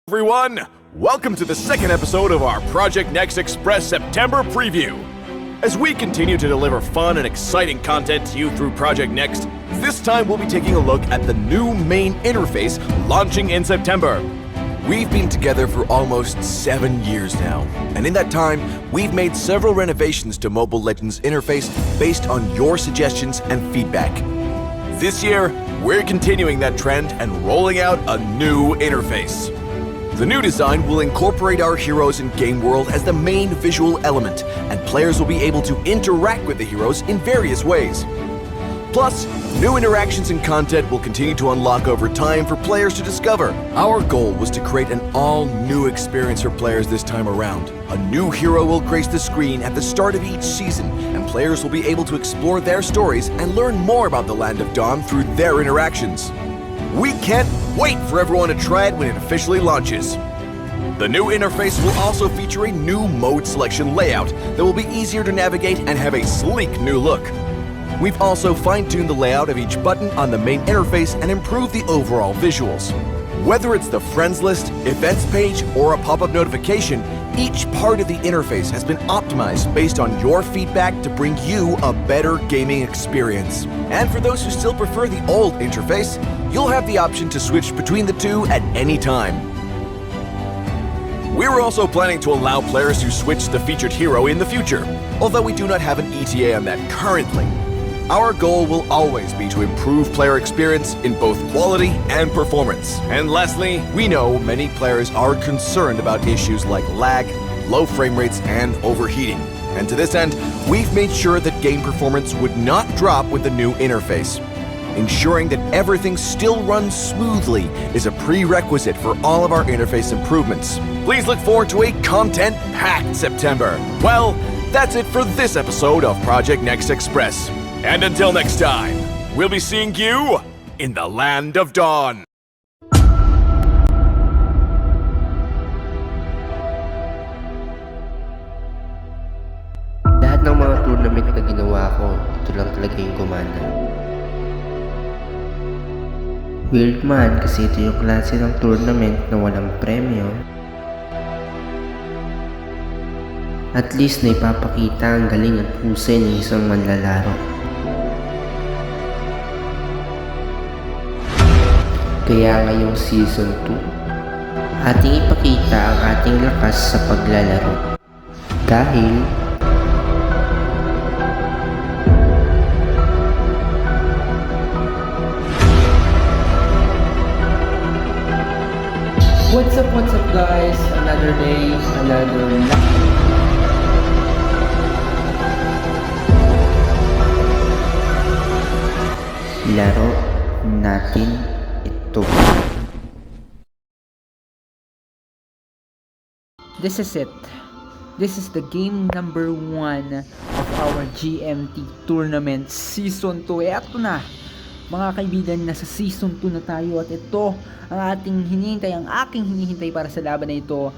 Everyone, welcome to the second episode of our Project Next Express September preview. As we continue to deliver fun and exciting content to you through Project Next, this time we'll be taking a look at the new main interface launching in September. We've been together for almost 7 years now, and in that time, we've made several renovations to Mobile Legends interface based on your suggestions and feedback. This year, we're continuing that trend and rolling out a new interface. The new design will incorporate our heroes in game world as the main visual element, and players will be able to interact with the heroes in various ways. Plus, new interactions and content will continue to unlock over time for players to discover. Our goal was to create an all-new experience for players this time around. A new hero will grace the screen at the start of each season, and players will be able to explore their stories and learn more about the Land of Dawn through their interactions. We can't wait for everyone to try it when it officially launches. The new interface will also feature a new mode selection layout that will be easier to navigate and have a sleek new look. We've also fine-tuned the layout of each button on the main interface and improved the overall visuals. Whether it's the friends list, events page, or a pop-up notification, each part of the interface has been optimized based on your feedback to bring you a better gaming experience. And for those who still prefer the old interface, you'll have the option to switch between the two at any time. We're also planning to allow players to switch the featured hero in the future, although we do not have an ETA on that currently. Our goal will always be to improve player experience in both quality and performance. And lastly, we know many players are concerned about issues like lag, low frame rates, and overheating. And to this end, we've made sure that game performance would not drop with the new interface. Ensuring that everything still runs smoothly is a prerequisite for all of our interface improvements. Please look forward to a content-packed September. Well, that's it for this episode of Project Next Express. And until next time, we'll be seeing you in the Land of Dawn. Lahat ng mga tournament na ginawa ko, ito lang talaga yung gumana. Weird man kasi ito yung klase ng tournament na walang premyo. At least na ipapakita ang galing at husay ng isang manlalaro. Kaya ngayong Season 2, ating ipakita ang ating lakas sa paglalaro. Dahil What's up guys? Another day, another laro natin ito. This is it. This is the game number 1 of our GMT tournament Season 2. Eto na, mga kaibigan, nasa Season 2 na tayo at ito ang ating hinihintay, ang aking hinihintay para sa laban na ito.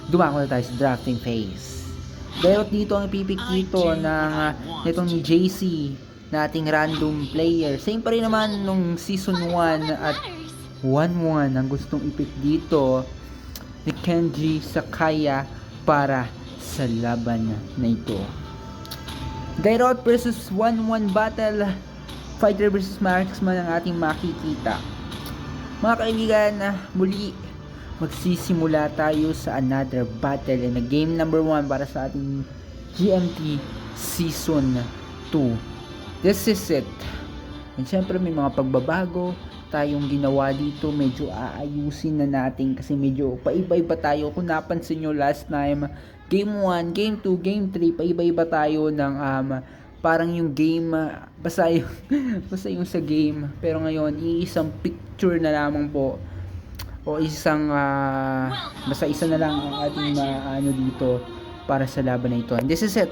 Dumako na tayo sa drafting phase. Dahil dito ang ipipik dito ng nitong ni JC na ating random player. Same pa rin naman nung Season 1 at 1-1 ang gustong ipik dito ni Kenji Sakaya para sa laban na ito. Dairot versus 1-1 battle, fighter versus marksman ang ating makikita. Mga kaibigan, muli magsisimula tayo sa another battle in a game number 1 para sa ating GMT Season 2. This is it. And syempre may mga pagbabago tayong ginawa dito, medyo aayusin na natin kasi medyo paiba-iba tayo. Kung napansin nyo last time, Game 1, Game 2, Game 3, paiba-iba tayo ng parang yung game, basta yung sa game. Pero ngayon, iisang picture na lamang po o isang basta isa na lang ang ating ano dito para sa laban na ito. And this is it.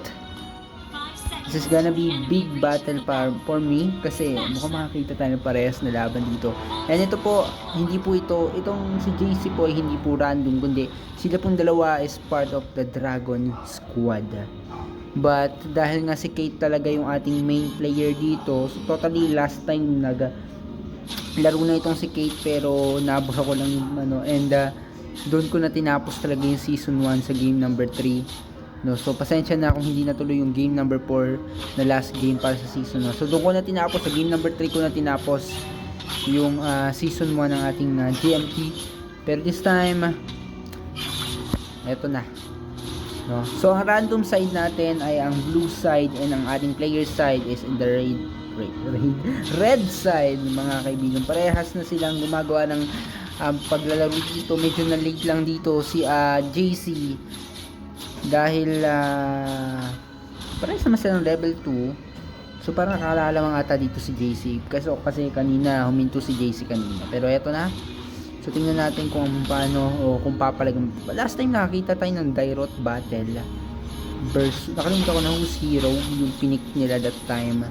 This is gonna be big battle for me kasi mukhang makakita tayo ng parehas na laban dito. And ito po, hindi po itong si JC po ay hindi po random, kundi sila pong dalawa is part of the Dragon Squad. But dahil nga si Kate talaga yung ating main player dito, so totally last time laro na itong si Kate pero nabuha ko lang yung and doon ko na tinapos talaga yung season 1 sa game number 3. No, so pasensya na kung hindi natuloy yung game number 4 na last game para sa season 1. So doon ko na tinapos, sa game number 3 ko na tinapos yung season 1 ng ating GMT. Pero this time, eto na. No? So ang random side natin ay ang blue side, and ang ating player side is in the red side, mga kaibigan. Parehas na silang gumagawa ng paglalaro dito. Medyo na late lang dito si JC dahil parehas naman silang level 2. So parang nakalalamang ata dito si JC kasi kanina huminto si JC kanina. Pero eto na. So tingnan natin kung paano o kung papalagang. Last time nakakita tayo ng Dairot battle versus, nakalimutan ko na who's hero yung pinik nila that time.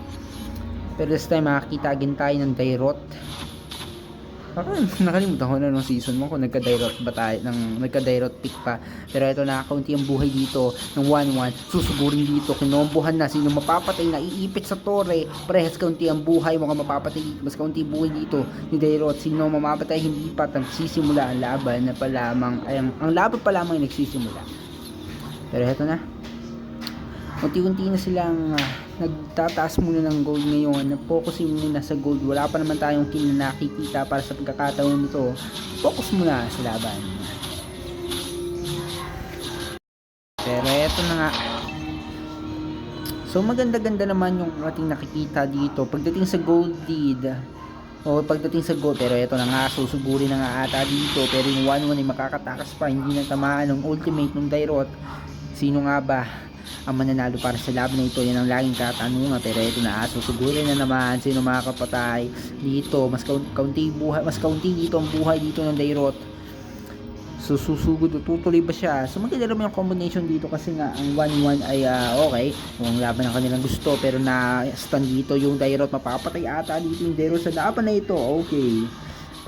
Pero this time makakita agad tayo ng Dairot. Nakalimutan ko na nung season 1 kung nagka-Dairot ba tayo, nagka-Dairot pick pa. Pero ito na, kaunti ang buhay dito ng 1-1. Susugurin dito, kinombohan na. Sino mapapatay na iipit sa torre. Parehas kaunti ang buhay, mukhang mapapatay dito. Mas kaunti buhay dito ni Dairot. Sino mamapatay, hindi pa nagsisimula ang laban na pa lamang, ang laban pa lamang nagsisimula. Pero ito na, unti-unti na silang nagtataas muna ng gold ngayon. Focusing muna sa gold. Wala pa naman tayong nakikita para sa pagkakataon nito. Focus muna sa laban. Pero eto na nga. So maganda-ganda naman yung ating nakikita dito pagdating sa gold lead o pagdating sa gold. Pero eto na nga, susugurin na nga ata dito. Pero yung 1-1 ay makakatakas pa. Hindi na tamaan ng ultimate ng Dairot. Sino nga ba ang mananalo para sa laban na ito? Yan ang laging katanungan. Pero ito na, susugurin na naman sino makakapatay dito. Mas kaunti buhay, mas kaunti dito ang buhay dito ng Dairot. So susugod, tutuloy ba siya? So maganda naman yung combination dito kasi nga ang 1-1 ay okay, yung laban ng kanilang gusto. Pero na stun dito yung Dairot, mapapatay ata dito yung Dairot sa laban na ito. Okay,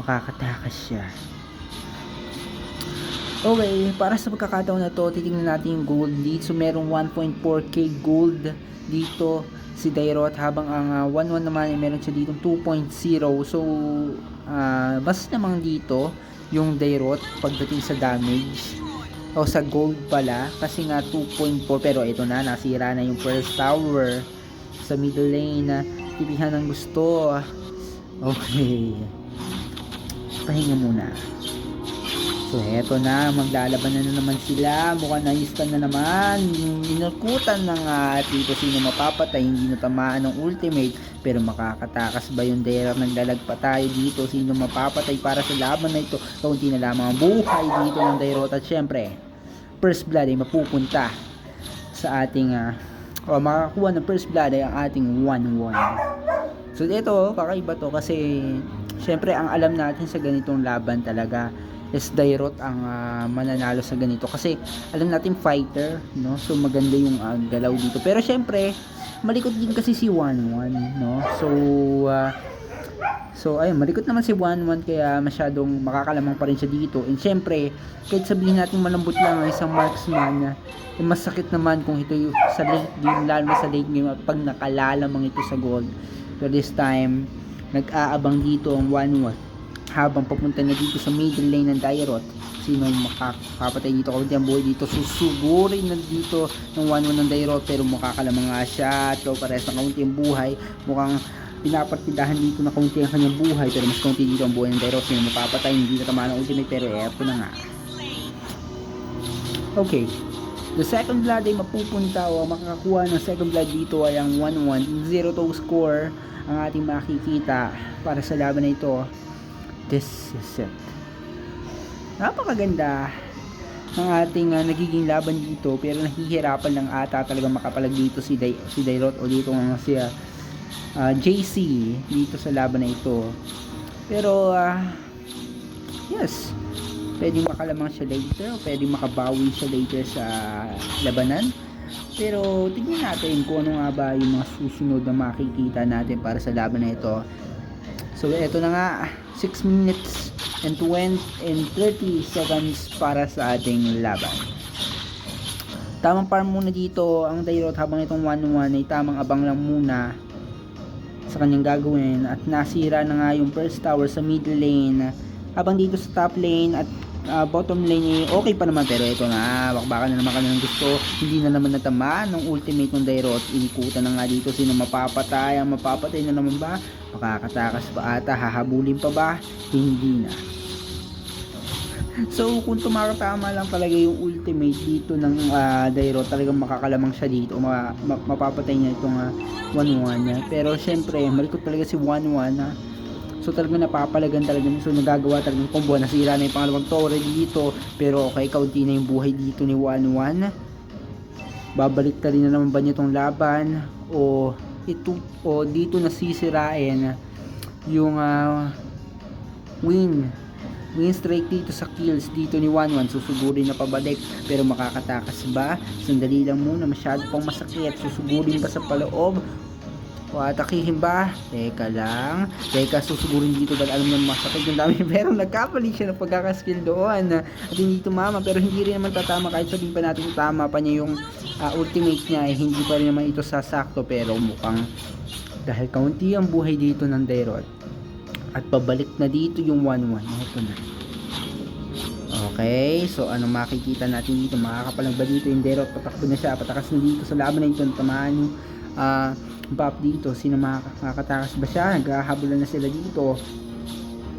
makakatakas siya. Okay, para sa pagkakataon na to, titingnan natin yung gold lead. So merong 1.4k gold dito si Dairot, habang ang 1-1 naman ay meron siya dito 2.0. So mas naman dito yung Dairot pagdating sa damage o sa gold pala, kasi nga 2.4. pero ito na, nasira na yung first tower sa middle lane. Tipihan ng gusto. Okay, pahinga muna. So eto na, maglalaban na naman sila. Mukhang na-instan na naman. Inukutan ng dito sino mapapatay. Hindi natamaan ng ultimate. Pero makakatakas ba yung Dairot? Naglalag pa tayo dito. Sino mapapatay para sa laban na ito? Kaunti na lamang ang buhay dito ng Dairot. At syempre, first blood ay mapupunta sa ating makakuha ng first blood ay ang ating 1-1. So ito, kakaiba to kasi syempre ang alam natin sa ganitong laban talaga is Dairot ang mananalo sa ganito kasi alam natin fighter, no? So maganda yung galaw dito. Pero syempre malikot din kasi si 1-1, no? So ayun, malikot naman si 1-1 kaya masyadong makakalamang pa rin siya dito. And syempre, kahit sabihin natin malambot lang ang isang marksman, masakit naman kung ito yung sa late game, lalo na sa late game at pag nakalalamang ito sa gold. So this time, nag-aabang dito ang 1-1 habang papunta na dito sa middle lane ng Dairot. Sino makakapatay dito? Kaunti ang buhay dito. Susugurin na dito ng 1-1 ng Dairot, pero makakalamang nga siya. So parehas na kaunti ang buhay. Mukhang pinapartidahan dito na kaunti ang kanyang buhay, pero mas kaunti dito ang buhay ng Dairot. Sino mapapatay? Hindi na tamaan ng ultimate, pero eto na nga. Okay, the second blood ay mapupunta o makakakuha ng second blood dito ay ang 1-1. 0-2 score ang ating makikita para sa laban na ito. This is it. Napakaganda ng ating nagiging laban dito, pero nahihirapan lang ata talaga makapalag dito si Dairot o dito nga si JC dito sa laban na ito. Pero yes, pwedeng makalamang siya later, pwedeng makabawi siya later sa labanan. Pero tignan natin kung ano nga ba yung mga susunod na makikita natin para sa laban na ito. So eto na nga, 6 minutes and 30 seconds para sa ating laban. Tamang farm muna dito ang Dairot, habang itong 1-1 ay tamang abang lang muna sa kanyang gagawin. At nasira na nga yung first tower sa middle lane, habang dito sa top lane at bottom lane okay pa naman, pero ito na, bakbakan na naman kami ng gusto, hindi na naman natamaan ng ultimate ng Dairot. Inikutan na nga dito, sino mapapatay, ang mapapatay na naman ba, makakatakas pa ata, hahabulin pa ba, hindi na. So kung tumakatama lang talaga yung ultimate dito ng Dairot, talagang makakalamang siya dito, mapapatay niya itong 1-1. Pero syempre malikot talaga si 1-1. So talagang napapalagan talaga, so nagagawa talagang combo, nasira na yung pangalawang torre dito, pero okay, kaunti na yung buhay dito ni 1-1. Babalik ta rin na naman ba niya itong laban, o dito nasisirain yung win streak dito sa kills dito ni 1-1. Susugurin na pabalik, pero makakatakas ba? Sandali lang muna, masyado pang masakit. Susugurin ba sa paloob? O atakihin ba? Teka lang. Teka, susugurin dito dahil alam na masakit yung dami. Pero nagkapali siya ng pagkakaskill doon. At hindi tumama. Pero hindi rin naman tatama. Kahit sabihin pa natin tama pa niya yung ultimate niya. Hindi pa rin naman ito sasakto. Pero mukhang dahil kaunti ang buhay dito ng Dairot. At pabalik na dito yung 1-1. Ito na. Okay. So ano makikita natin dito? Makakapalang ba dito yung Dairot? Patakbo na siya. Patakas na dito sa laban na ito. Tamaan yung buff dito, sino makakatakas ba siya? Naghahabulan na sila dito.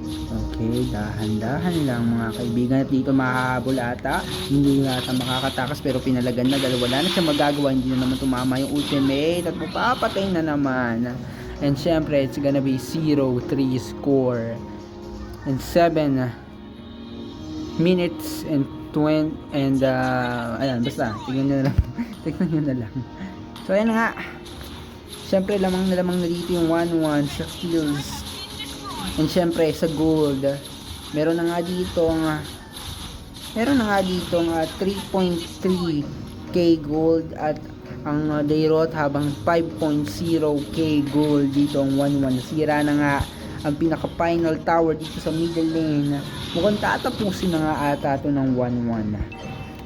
Okay, dahan-dahan lang mga kaibigan, at dito makahabol ata, hindi ata makakatakas, pero pinalagan na dahil wala na siya magagawa, hindi na naman tumama yung ultimate at mapapatay na naman. And syempre it's gonna be 0-3 score and 7 minutes and 20 and ayan, basta tignan nyo na lang tignan nyo na lang. So ayan nga, syempre lamang na dito yung 1-1 sa kills. And syempre sa gold, meron na nga dito 3.3k gold at ang Dairot habang 5.0k gold dito ang 1-1. Nasira na nga ang pinaka final tower dito sa middle lane. Mukhang tatapusin na nga ata ito ng 1-1.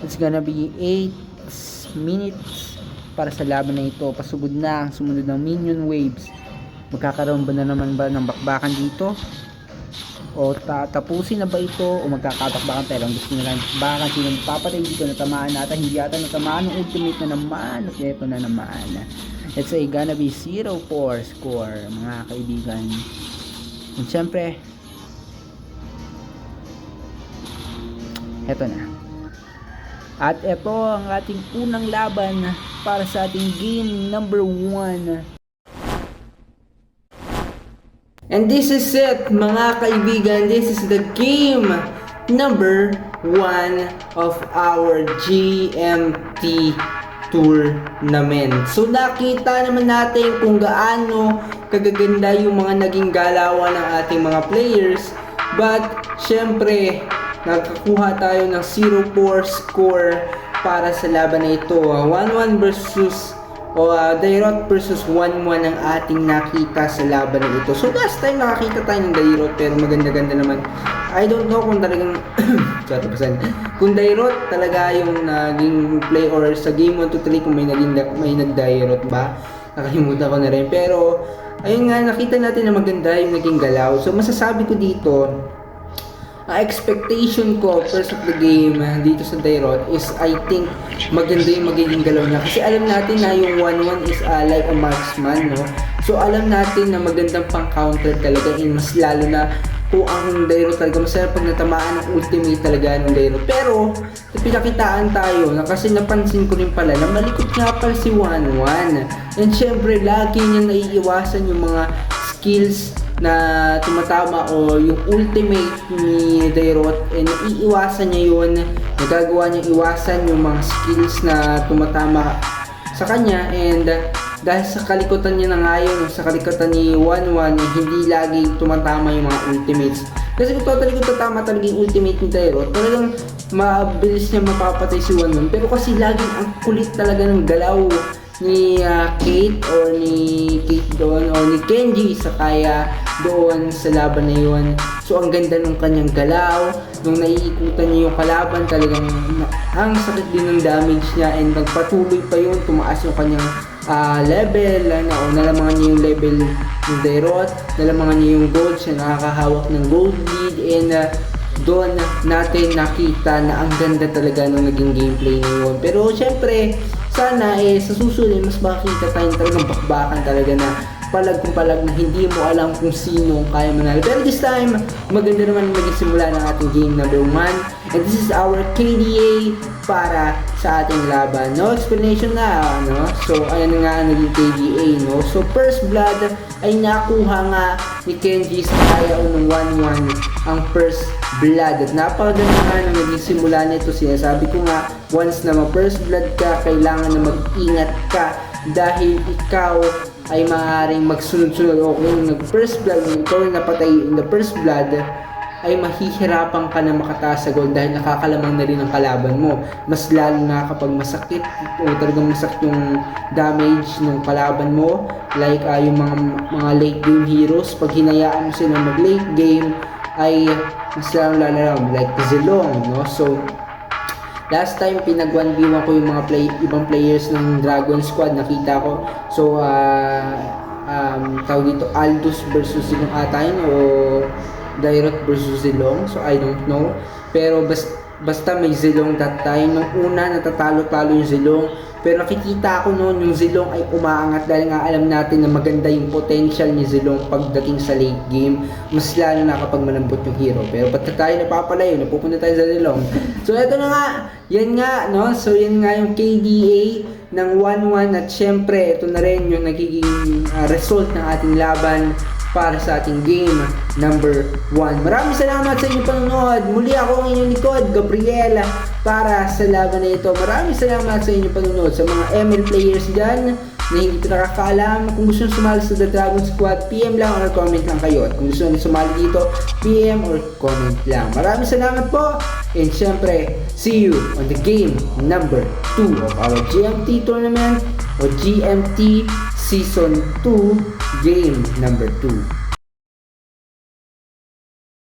It's gonna be 8 minutes para sa laban na ito. Pasugod na ang sumunod ng minion waves. Magkakaroon ba na naman ba ng bakbakan dito? O tatapusin na ba ito? O magkakatakbakan? Pero ang gusto nila bakbakan, sino papatay dito, natamaan natin, hindi yata natamaan ng ultimate na naman, at ito na naman. It's gonna be 0-4 score mga kaibigan. And syempre eto na, at ito ang ating unang laban para sa ating game number 1. And this is it mga kaibigan, this is the game number 1 of our GMT tournament. So nakita naman natin kung gaano kagaganda yung mga naging galawan ng ating mga players, but syempre nagkakuha tayo ng 0-4 score para sa laban na ito. 1-1 versus Dairot versus 1-1 ang ating nakita sa laban na ito. So last time nakakita tayo ng Dairot, pero maganda-ganda naman. I don't know kung talagang kung Dairot talaga yung naging play, or sa game 1-3 kung may nag-Dairot ba. Nakalimutan ko na rin. Pero ayun nga, nakita natin na maganda yung naging galaw. So masasabi ko dito, expectation ko first of the game dito sa Dairot is I think maganda yung magiging galaw niya, kasi alam natin na yung 1-1 is like a marksman, no? So alam natin na magandang pang counter talaga, in mas lalo na kung ang Dairot talaga masarap pag natamaan ng ultimate talaga ng Dairot. Pero pinakitaan tayo na, kasi napansin ko rin pala na malikot nga pala si 1-1, and syempre lagi niya naiiwasan yung mga skills na tumatama o yung ultimate ni Dairot, and iiwasan niya yun, nagagawa niya iwasan yung mga skills na tumatama sa kanya. And dahil sa kalikutan niya na ngayon, sa kalikutan ni 1-1, hindi lagi tumatama yung mga ultimates. Kasi kung totally kung tatama talaga yung ultimate ni Dairot, talagang mabilis niya mapapatay si 1-1. Pero kasi laging ang kulit talaga ng galaw ni Kate or ni Kate doon, o ni Kenji sa kaya doon sa laban na yun. So ang ganda ng kanyang galaw, nung naiikutan niya yung kalaban, talagang ang sakit din ng damage niya, and nagpatuloy pa yun, tumaas yung kanyang level, nalamangan niya yung level ng Dairot, nalamangan niya yung gold, siya nakakahawak ng gold lead, and doon natin nakita na ang ganda talaga ng naging gameplay ngayon. Pero syempre, sana sa susunod mas makikita tayong talagang bakbakan talaga na palag kung palag na hindi mo alam kung sino kaya manalo. Pero this time, maganda naman maging simula ng ating game number 1. And this is our KDA para sa ating laban. No explanation na, no? So, ayan na nga ang naging KDA, no? So, first blood ay nakuha nga ni Kenji sa kaya ng 1-1 ang first blood. At napakaganda nga nang naging simula nito. Sinasabi ko nga, once na ma-first blood ka, kailangan na mag-ingat ka dahil ikaw ay maaaring magsunod-sunod o kung nag-first blood, ikaw ay napatay in the first blood, ay mahihirapan ka na makataas sa goal dahil nakakalamang na rin ang kalaban mo. Mas lalo na kapag masakit o talagang masakit yung damage ng kalaban mo, like yung mga late game heroes, pag hinayaan mo sila mag late game, ay mas lalo like Zilong, no? So, last time pinag-1v1 ko yung mga ibang players ng Dragon Squad, nakita ko. So tawag dito Aldous versus Zilong ata yun, o Dairot versus Zilong. So I don't know. Pero basta may Zilong that time. Nung una natatalo-talo yung Zilong. Pero nakikita ko noon yung Zilong ay umaangat dahil nga alam natin na maganda yung potential ni Zilong pagdating sa late game. Mas lalo na kapag malambot yung hero. Pero ba't tayo napapalayo? Napupunta tayo sa Zilong. So eto na nga. Yan nga, no? So yan nga yung KDA ng 1-1. At syempre, ito na rin yung nagiging result ng ating laban para sa ating game number 1. Maraming salamat sa inyong panonood. Muli ako ang inyong likod, Gabriel, para sa laban na ito. Maraming salamat sa inyong panonood. Sa mga ML players dyan na hindi pa nakakaalam, kung gusto nyo sumali sa The Dragon Squad, PM lang or comment lang kayo. At kung gusto nyo sumali dito, PM or comment lang. Maraming salamat po. And syempre, see you on the game number 2 of our GMT tournament o GMT Season 2 Game number 2.